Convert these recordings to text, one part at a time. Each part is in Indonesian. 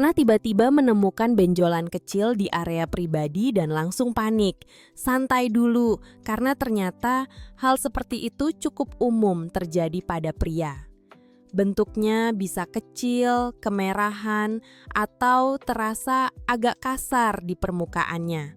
Pernah tiba-tiba menemukan benjolan kecil di area pribadi dan langsung panik. Santai dulu, karena ternyata hal seperti itu cukup umum terjadi pada pria. Bentuknya bisa kecil, kemerahan, atau terasa agak kasar di permukaannya.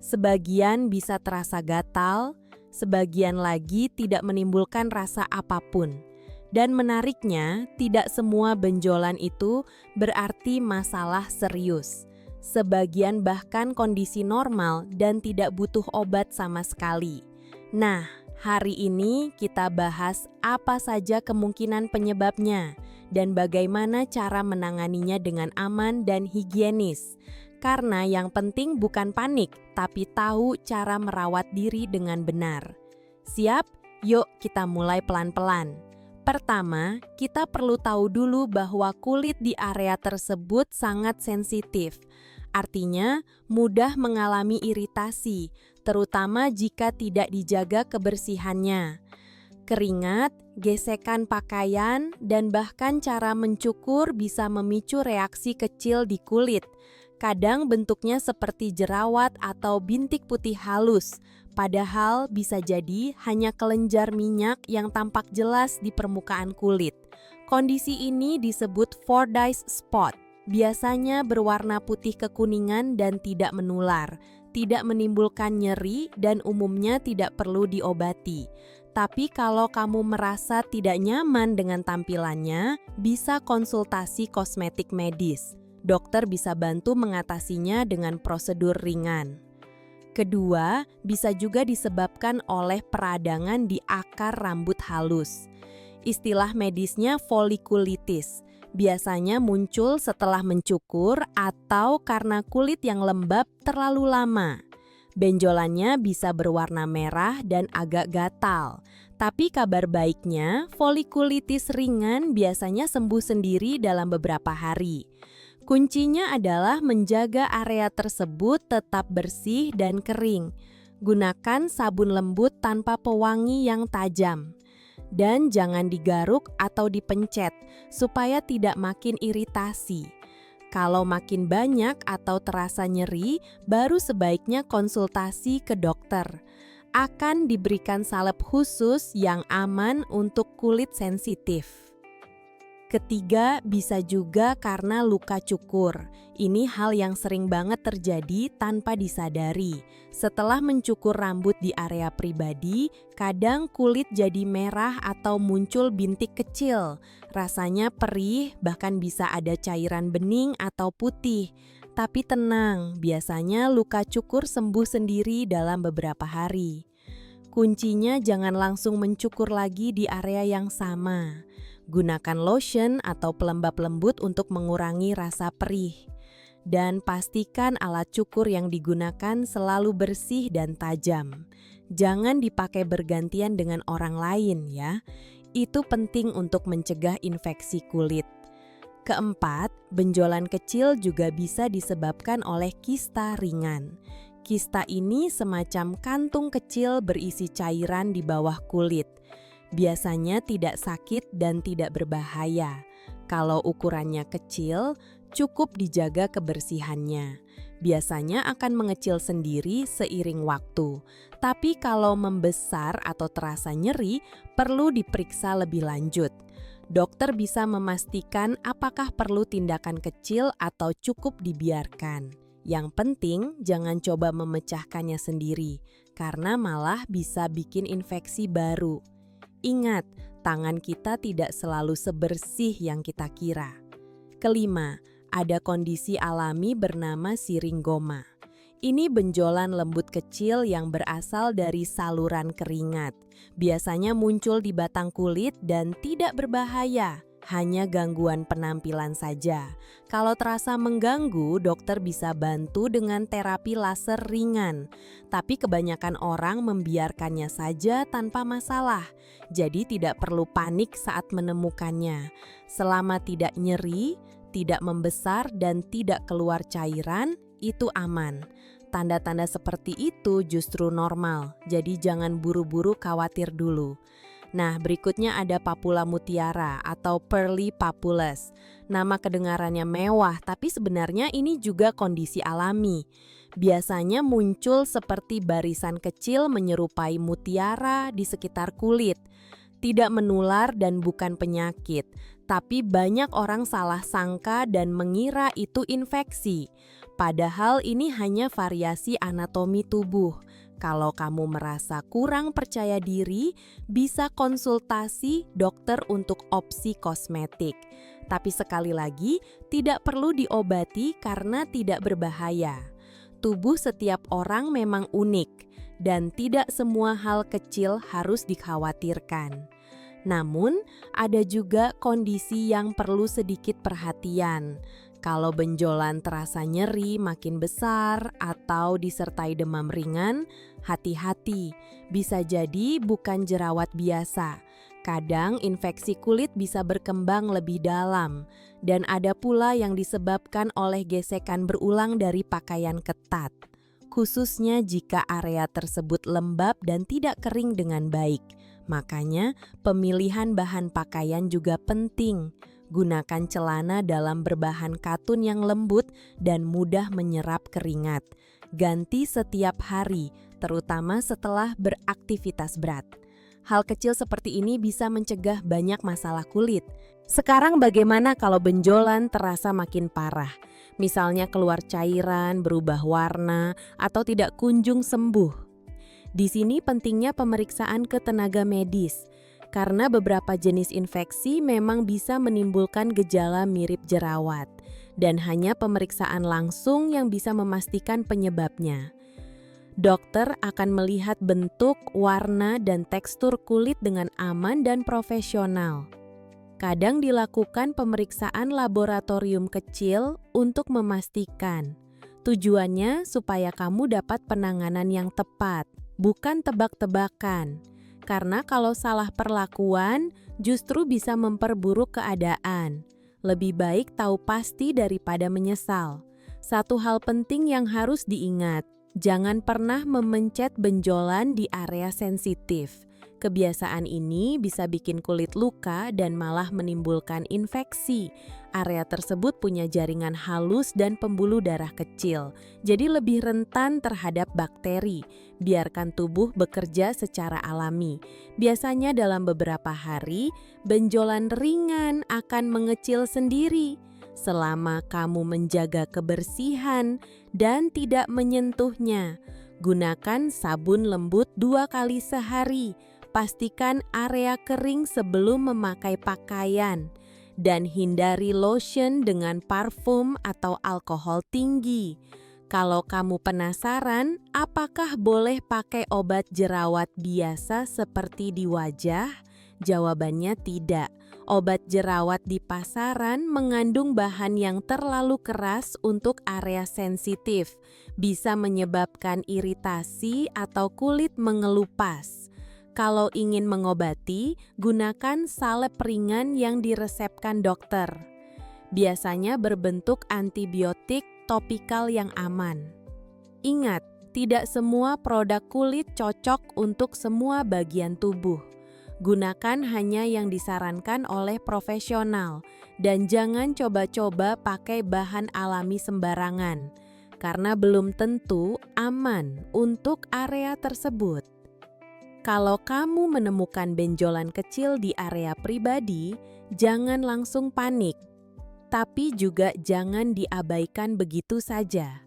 Sebagian bisa terasa gatal, sebagian lagi tidak menimbulkan rasa apapun. Dan menariknya, tidak semua benjolan itu berarti masalah serius. Sebagian bahkan kondisi normal dan tidak butuh obat sama sekali. Nah, hari ini kita bahas apa saja kemungkinan penyebabnya dan bagaimana cara menanganinya dengan aman dan higienis. Karena yang penting bukan panik, tapi tahu cara merawat diri dengan benar. Siap? Yuk kita mulai pelan-pelan. Pertama, kita perlu tahu dulu bahwa kulit di area tersebut sangat sensitif. Artinya, mudah mengalami iritasi, terutama jika tidak dijaga kebersihannya. Keringat, gesekan pakaian, dan bahkan cara mencukur bisa memicu reaksi kecil di kulit. Kadang bentuknya seperti jerawat atau bintik putih halus, padahal bisa jadi hanya kelenjar minyak yang tampak jelas di permukaan kulit. Kondisi ini disebut Fordyce spot. Biasanya berwarna putih kekuningan dan tidak menular, tidak menimbulkan nyeri dan umumnya tidak perlu diobati. Tapi kalau kamu merasa tidak nyaman dengan tampilannya, bisa konsultasi kosmetik medis. Dokter bisa bantu mengatasinya dengan prosedur ringan. Kedua, bisa juga disebabkan oleh peradangan di akar rambut halus. Istilah medisnya folikulitis. Biasanya muncul setelah mencukur atau karena kulit yang lembab terlalu lama. Benjolannya bisa berwarna merah dan agak gatal. Tapi kabar baiknya, folikulitis ringan biasanya sembuh sendiri dalam beberapa hari. Kuncinya adalah menjaga area tersebut tetap bersih dan kering. Gunakan sabun lembut tanpa pewangi yang tajam. Dan jangan digaruk atau dipencet supaya tidak makin iritasi. Kalau makin banyak atau terasa nyeri, baru sebaiknya konsultasi ke dokter. Akan diberikan salep khusus yang aman untuk kulit sensitif. Ketiga, bisa juga karena luka cukur. Ini hal yang sering banget terjadi tanpa disadari. Setelah mencukur rambut di area pribadi, kadang kulit jadi merah atau muncul bintik kecil. Rasanya perih, bahkan bisa ada cairan bening atau putih. Tapi tenang, biasanya luka cukur sembuh sendiri dalam beberapa hari. Kuncinya jangan langsung mencukur lagi di area yang sama. Gunakan lotion atau pelembab lembut untuk mengurangi rasa perih. Dan pastikan alat cukur yang digunakan selalu bersih dan tajam. Jangan dipakai bergantian dengan orang lain ya. Itu penting untuk mencegah infeksi kulit. Keempat, benjolan kecil juga bisa disebabkan oleh kista ringan. Kista ini semacam kantung kecil berisi cairan di bawah kulit. Biasanya tidak sakit dan tidak berbahaya. Kalau ukurannya kecil, cukup dijaga kebersihannya. Biasanya akan mengecil sendiri seiring waktu. Tapi kalau membesar atau terasa nyeri, perlu diperiksa lebih lanjut. Dokter bisa memastikan apakah perlu tindakan kecil atau cukup dibiarkan. Yang penting, jangan coba memecahkannya sendiri, karena malah bisa bikin infeksi baru. Ingat, tangan kita tidak selalu sebersih yang kita kira. Kelima, ada kondisi alami bernama siringgoma. Ini benjolan lembut kecil yang berasal dari saluran keringat. Biasanya muncul di batang kulit dan tidak berbahaya, hanya gangguan penampilan saja. Kalau terasa mengganggu, dokter bisa bantu dengan terapi laser ringan. Tapi kebanyakan orang membiarkannya saja tanpa masalah. Jadi tidak perlu panik saat menemukannya. Selama tidak nyeri, tidak membesar dan tidak keluar cairan, itu aman. Tanda-tanda seperti itu justru normal, jadi jangan buru-buru khawatir dulu. Nah, berikutnya ada papula mutiara atau pearly papules. Nama kedengarannya mewah, tapi sebenarnya ini juga kondisi alami. Biasanya muncul seperti barisan kecil menyerupai mutiara di sekitar kulit. Tidak menular dan bukan penyakit, tapi banyak orang salah sangka dan mengira itu infeksi. Padahal ini hanya variasi anatomi tubuh. Kalau kamu merasa kurang percaya diri, bisa konsultasi dokter untuk opsi kosmetik. Tapi sekali lagi, tidak perlu diobati karena tidak berbahaya. Tubuh setiap orang memang unik, dan tidak semua hal kecil harus dikhawatirkan. Namun, ada juga kondisi yang perlu sedikit perhatian. Kalau benjolan terasa nyeri makin besar atau disertai demam ringan, hati-hati, bisa jadi bukan jerawat biasa. Kadang infeksi kulit bisa berkembang lebih dalam, dan ada pula yang disebabkan oleh gesekan berulang dari pakaian ketat, khususnya jika area tersebut lembab dan tidak kering dengan baik. Makanya, pemilihan bahan pakaian juga penting. Gunakan celana dalam berbahan katun yang lembut dan mudah menyerap keringat. Ganti setiap hari, terutama setelah beraktivitas berat. Hal kecil seperti ini bisa mencegah banyak masalah kulit. Sekarang bagaimana kalau benjolan terasa makin parah? Misalnya keluar cairan, berubah warna, atau tidak kunjung sembuh. Di sini pentingnya pemeriksaan ke tenaga medis. Karena beberapa jenis infeksi memang bisa menimbulkan gejala mirip jerawat, dan hanya pemeriksaan langsung yang bisa memastikan penyebabnya. Dokter akan melihat bentuk, warna, dan tekstur kulit dengan aman dan profesional. Kadang dilakukan pemeriksaan laboratorium kecil untuk memastikan. Tujuannya supaya kamu dapat penanganan yang tepat, bukan tebak-tebakan. Karena kalau salah perlakuan, justru bisa memperburuk keadaan. Lebih baik tahu pasti daripada menyesal. Satu hal penting yang harus diingat, jangan pernah memencet benjolan di area sensitif. Kebiasaan ini bisa bikin kulit luka dan malah menimbulkan infeksi. Area tersebut punya jaringan halus dan pembuluh darah kecil, jadi lebih rentan terhadap bakteri. Biarkan tubuh bekerja secara alami. Biasanya dalam beberapa hari, benjolan ringan akan mengecil sendiri. Selama kamu menjaga kebersihan dan tidak menyentuhnya, gunakan sabun lembut 2 kali sehari. Pastikan area kering sebelum memakai pakaian. Dan hindari lotion dengan parfum atau alkohol tinggi. Kalau kamu penasaran, apakah boleh pakai obat jerawat biasa seperti di wajah? Jawabannya tidak. Obat jerawat di pasaran mengandung bahan yang terlalu keras untuk area sensitif, bisa menyebabkan iritasi atau kulit mengelupas. Kalau ingin mengobati, gunakan salep ringan yang diresepkan dokter. Biasanya berbentuk antibiotik topikal yang aman. Ingat, tidak semua produk kulit cocok untuk semua bagian tubuh. Gunakan hanya yang disarankan oleh profesional dan jangan coba-coba pakai bahan alami sembarangan karena belum tentu aman untuk area tersebut. Kalau kamu menemukan benjolan kecil di area pribadi, jangan langsung panik, tapi juga jangan diabaikan begitu saja.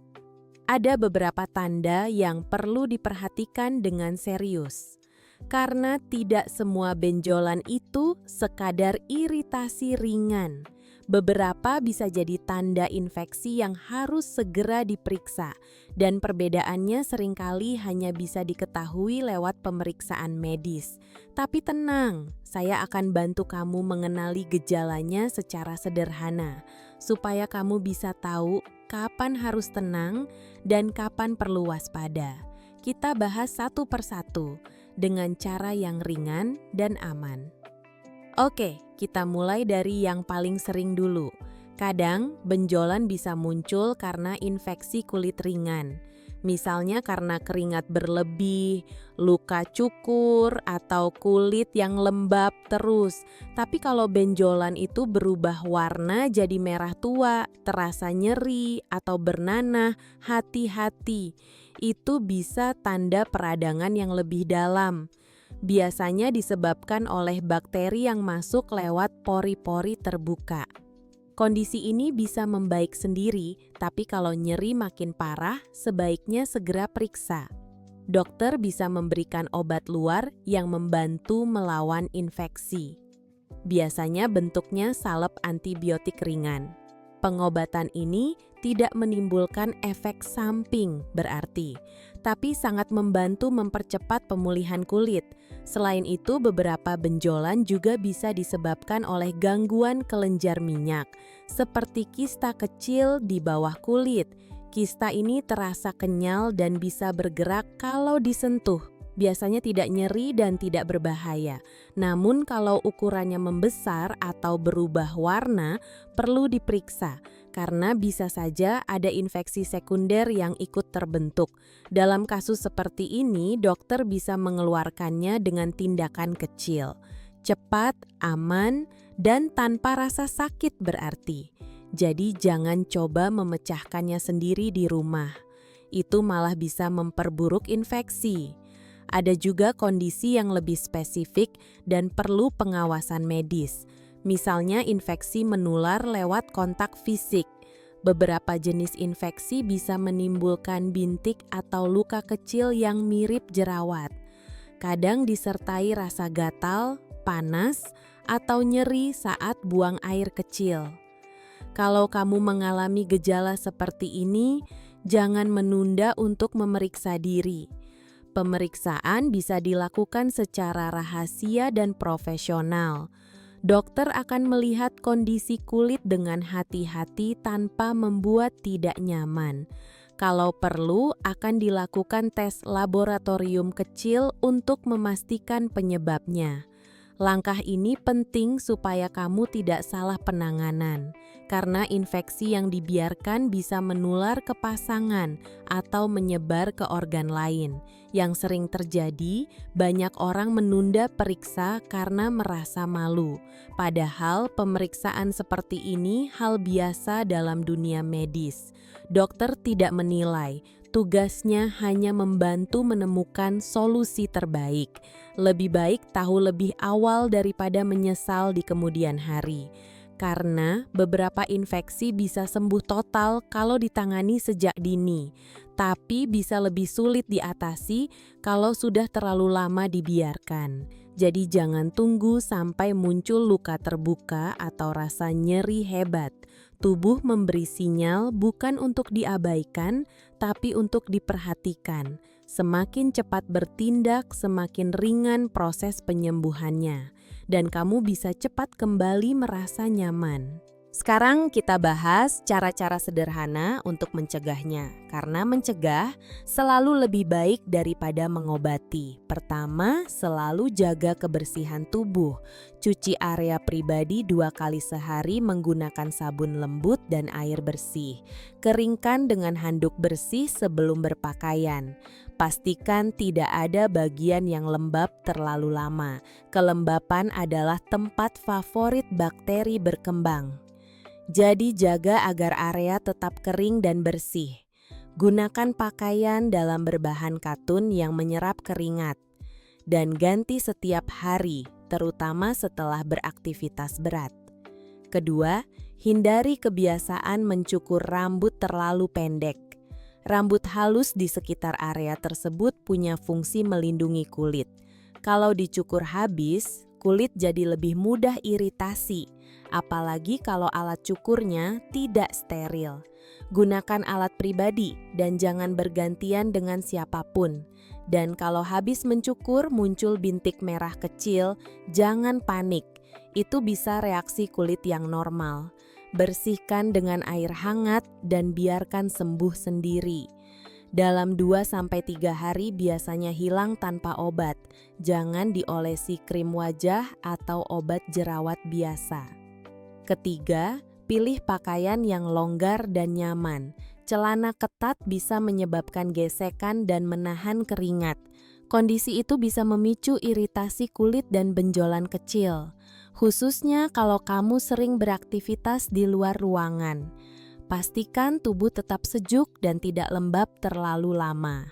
Ada beberapa tanda yang perlu diperhatikan dengan serius. Karena tidak semua benjolan itu sekadar iritasi ringan. Beberapa bisa jadi tanda infeksi yang harus segera diperiksa, dan perbedaannya seringkali hanya bisa diketahui lewat pemeriksaan medis. Tapi tenang, saya akan bantu kamu mengenali gejalanya secara sederhana, supaya kamu bisa tahu kapan harus tenang dan kapan perlu waspada. Kita bahas satu persatu dengan cara yang ringan dan aman. Oke, kita mulai dari yang paling sering dulu. Kadang benjolan bisa muncul karena infeksi kulit ringan. Misalnya karena keringat berlebih, luka cukur, atau kulit yang lembab terus. Tapi kalau benjolan itu berubah warna jadi merah tua, terasa nyeri, atau bernanah, hati-hati. Itu bisa tanda peradangan yang lebih dalam. Biasanya disebabkan oleh bakteri yang masuk lewat pori-pori terbuka. Kondisi ini bisa membaik sendiri, tapi kalau nyeri makin parah, sebaiknya segera periksa. Dokter bisa memberikan obat luar yang membantu melawan infeksi. Biasanya bentuknya salep antibiotik ringan. Pengobatan ini tidak menimbulkan efek samping berarti, tapi sangat membantu mempercepat pemulihan kulit. Selain itu, beberapa benjolan juga bisa disebabkan oleh gangguan kelenjar minyak, seperti kista kecil di bawah kulit. Kista ini terasa kenyal dan bisa bergerak kalau disentuh. Biasanya tidak nyeri dan tidak berbahaya. Namun kalau ukurannya membesar atau berubah warna, perlu diperiksa karena bisa saja ada infeksi sekunder yang ikut terbentuk. Dalam kasus seperti ini, dokter bisa mengeluarkannya dengan tindakan kecil, cepat, aman, dan tanpa rasa sakit berarti. Jadi jangan coba memecahkannya sendiri di rumah. Itu malah bisa memperburuk infeksi. Ada juga kondisi yang lebih spesifik dan perlu pengawasan medis. Misalnya infeksi menular lewat kontak fisik. Beberapa jenis infeksi bisa menimbulkan bintik atau luka kecil yang mirip jerawat. Kadang disertai rasa gatal, panas, atau nyeri saat buang air kecil. Kalau kamu mengalami gejala seperti ini, jangan menunda untuk memeriksa diri. Pemeriksaan bisa dilakukan secara rahasia dan profesional. Dokter akan melihat kondisi kulit dengan hati-hati tanpa membuat tidak nyaman. Kalau perlu, akan dilakukan tes laboratorium kecil untuk memastikan penyebabnya. Langkah ini penting supaya kamu tidak salah penanganan, karena infeksi yang dibiarkan bisa menular ke pasangan atau menyebar ke organ lain. Yang sering terjadi, banyak orang menunda periksa karena merasa malu. Padahal pemeriksaan seperti ini hal biasa dalam dunia medis. Dokter tidak menilai, tugasnya hanya membantu menemukan solusi terbaik. Lebih baik tahu lebih awal daripada menyesal di kemudian hari. Karena beberapa infeksi bisa sembuh total kalau ditangani sejak dini, tapi bisa lebih sulit diatasi kalau sudah terlalu lama dibiarkan. Jadi jangan tunggu sampai muncul luka terbuka atau rasa nyeri hebat. Tubuh memberi sinyal bukan untuk diabaikan, tapi untuk diperhatikan. Semakin cepat bertindak, semakin ringan proses penyembuhannya. Dan kamu bisa cepat kembali merasa nyaman. Sekarang kita bahas cara-cara sederhana untuk mencegahnya, karena mencegah selalu lebih baik daripada mengobati. Pertama, selalu jaga kebersihan tubuh. Cuci area pribadi 2 kali sehari menggunakan sabun lembut dan air bersih. Keringkan dengan handuk bersih sebelum berpakaian. Pastikan tidak ada bagian yang lembab terlalu lama. Kelembapan adalah tempat favorit bakteri berkembang. Jadi jaga agar area tetap kering dan bersih. Gunakan pakaian dalam berbahan katun yang menyerap keringat. Dan ganti setiap hari, terutama setelah beraktivitas berat. Kedua, hindari kebiasaan mencukur rambut terlalu pendek. Rambut halus di sekitar area tersebut punya fungsi melindungi kulit. Kalau dicukur habis, kulit jadi lebih mudah iritasi. Apalagi kalau alat cukurnya tidak steril. Gunakan alat pribadi dan jangan bergantian dengan siapapun. Dan kalau habis mencukur muncul bintik merah kecil, jangan panik. Itu bisa reaksi kulit yang normal. Bersihkan dengan air hangat dan biarkan sembuh sendiri. Dalam 2-3 hari biasanya hilang tanpa obat. Jangan diolesi krim wajah atau obat jerawat biasa. Ketiga, pilih pakaian yang longgar dan nyaman. Celana ketat bisa menyebabkan gesekan dan menahan keringat. Kondisi itu bisa memicu iritasi kulit dan benjolan kecil, khususnya kalau kamu sering beraktivitas di luar ruangan. Pastikan tubuh tetap sejuk dan tidak lembab terlalu lama.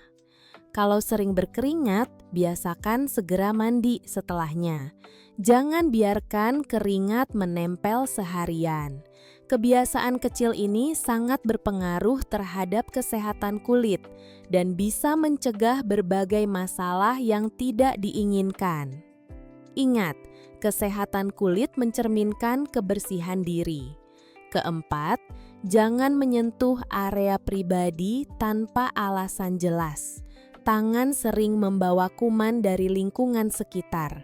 Kalau sering berkeringat, biasakan segera mandi setelahnya. Jangan biarkan keringat menempel seharian. Kebiasaan kecil ini sangat berpengaruh terhadap kesehatan kulit dan bisa mencegah berbagai masalah yang tidak diinginkan. Ingat, kesehatan kulit mencerminkan kebersihan diri. Keempat, jangan menyentuh area pribadi tanpa alasan jelas. Tangan sering membawa kuman dari lingkungan sekitar.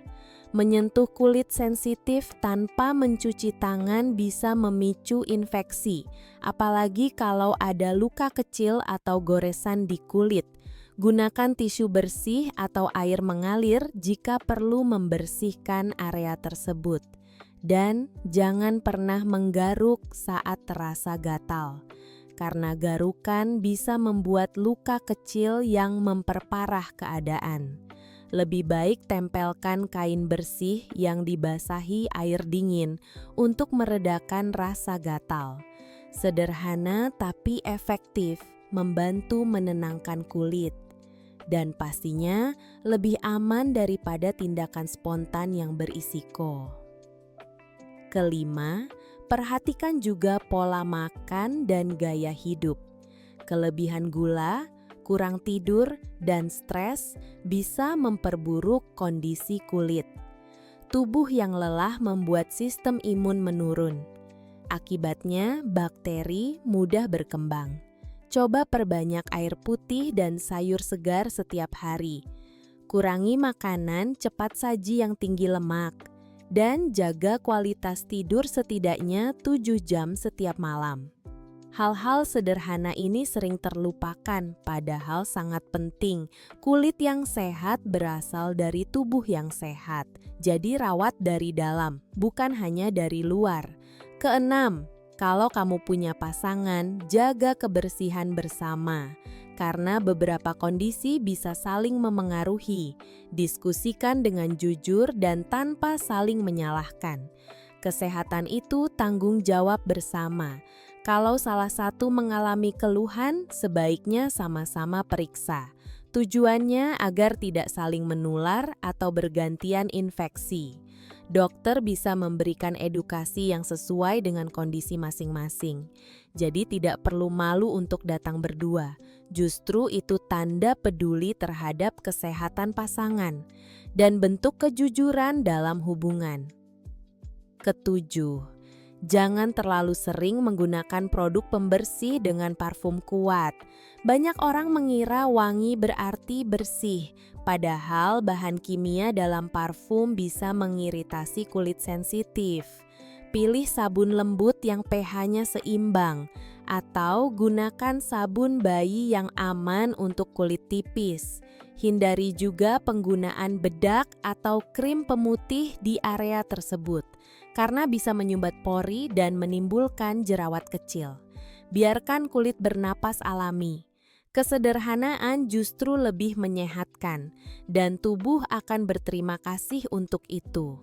Menyentuh kulit sensitif tanpa mencuci tangan bisa memicu infeksi, apalagi kalau ada luka kecil atau goresan di kulit. Gunakan tisu bersih atau air mengalir jika perlu membersihkan area tersebut. Dan jangan pernah menggaruk saat terasa gatal, karena garukan bisa membuat luka kecil yang memperparah keadaan. Lebih baik tempelkan kain bersih yang dibasahi air dingin untuk meredakan rasa gatal. Sederhana tapi efektif, membantu menenangkan kulit. Dan pastinya lebih aman daripada tindakan spontan yang berisiko. Kelima, perhatikan juga pola makan dan gaya hidup. Kelebihan gula, kurang tidur, dan stres bisa memperburuk kondisi kulit. Tubuh yang lelah membuat sistem imun menurun. Akibatnya, bakteri mudah berkembang. Coba perbanyak air putih dan sayur segar setiap hari. Kurangi makanan cepat saji yang tinggi lemak. Dan jaga kualitas tidur setidaknya 7 jam setiap malam. Hal-hal sederhana ini sering terlupakan, padahal sangat penting. Kulit yang sehat berasal dari tubuh yang sehat. Jadi rawat dari dalam, bukan hanya dari luar. Keenam, kalau kamu punya pasangan, jaga kebersihan bersama. Karena beberapa kondisi bisa saling memengaruhi. Diskusikan dengan jujur dan tanpa saling menyalahkan. Kesehatan itu tanggung jawab bersama. Kalau salah satu mengalami keluhan, sebaiknya sama-sama periksa. Tujuannya agar tidak saling menular atau bergantian infeksi. Dokter bisa memberikan edukasi yang sesuai dengan kondisi masing-masing. Jadi tidak perlu malu untuk datang berdua. Justru itu tanda peduli terhadap kesehatan pasangan dan bentuk kejujuran dalam hubungan. Ketujuh, jangan terlalu sering menggunakan produk pembersih dengan parfum kuat. Banyak orang mengira wangi berarti bersih, padahal bahan kimia dalam parfum bisa mengiritasi kulit sensitif. Pilih sabun lembut yang pH-nya seimbang, atau gunakan sabun bayi yang aman untuk kulit tipis. Hindari juga penggunaan bedak atau krim pemutih di area tersebut, karena bisa menyumbat pori dan menimbulkan jerawat kecil. Biarkan kulit bernapas alami. Kesederhanaan justru lebih menyehatkan, dan tubuh akan berterima kasih untuk itu.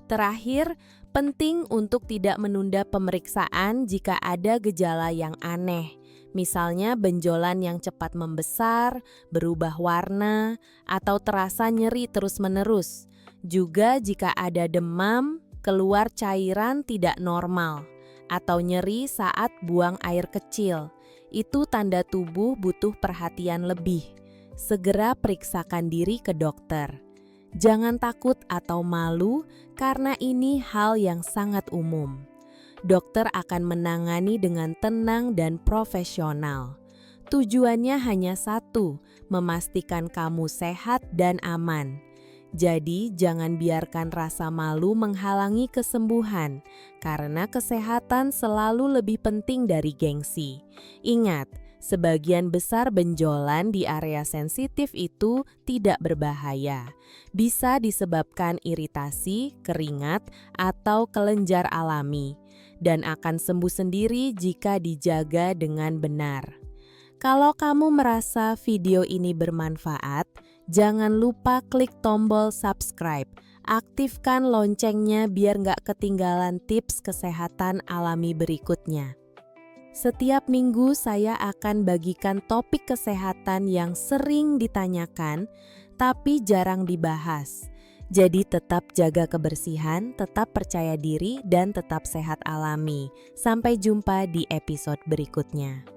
Terakhir, penting untuk tidak menunda pemeriksaan jika ada gejala yang aneh. Misalnya benjolan yang cepat membesar, berubah warna, atau terasa nyeri terus-menerus. Juga jika ada demam, keluar cairan tidak normal, atau nyeri saat buang air kecil. Itu tanda tubuh butuh perhatian lebih. Segera periksakan diri ke dokter. Jangan takut atau malu karena ini hal yang sangat umum. Dokter akan menangani dengan tenang dan profesional. Tujuannya hanya satu, memastikan kamu sehat dan aman. Jadi jangan biarkan rasa malu menghalangi kesembuhan, karena kesehatan selalu lebih penting dari gengsi. Ingat, sebagian besar benjolan di area sensitif itu tidak berbahaya. Bisa disebabkan iritasi, keringat, atau kelenjar alami, dan akan sembuh sendiri jika dijaga dengan benar. Kalau kamu merasa video ini bermanfaat, jangan lupa klik tombol subscribe. Aktifkan loncengnya biar nggak ketinggalan tips kesehatan alami berikutnya. Setiap minggu saya akan bagikan topik kesehatan yang sering ditanyakan, tapi jarang dibahas. Jadi tetap jaga kebersihan, tetap percaya diri, dan tetap sehat alami. Sampai jumpa di episode berikutnya.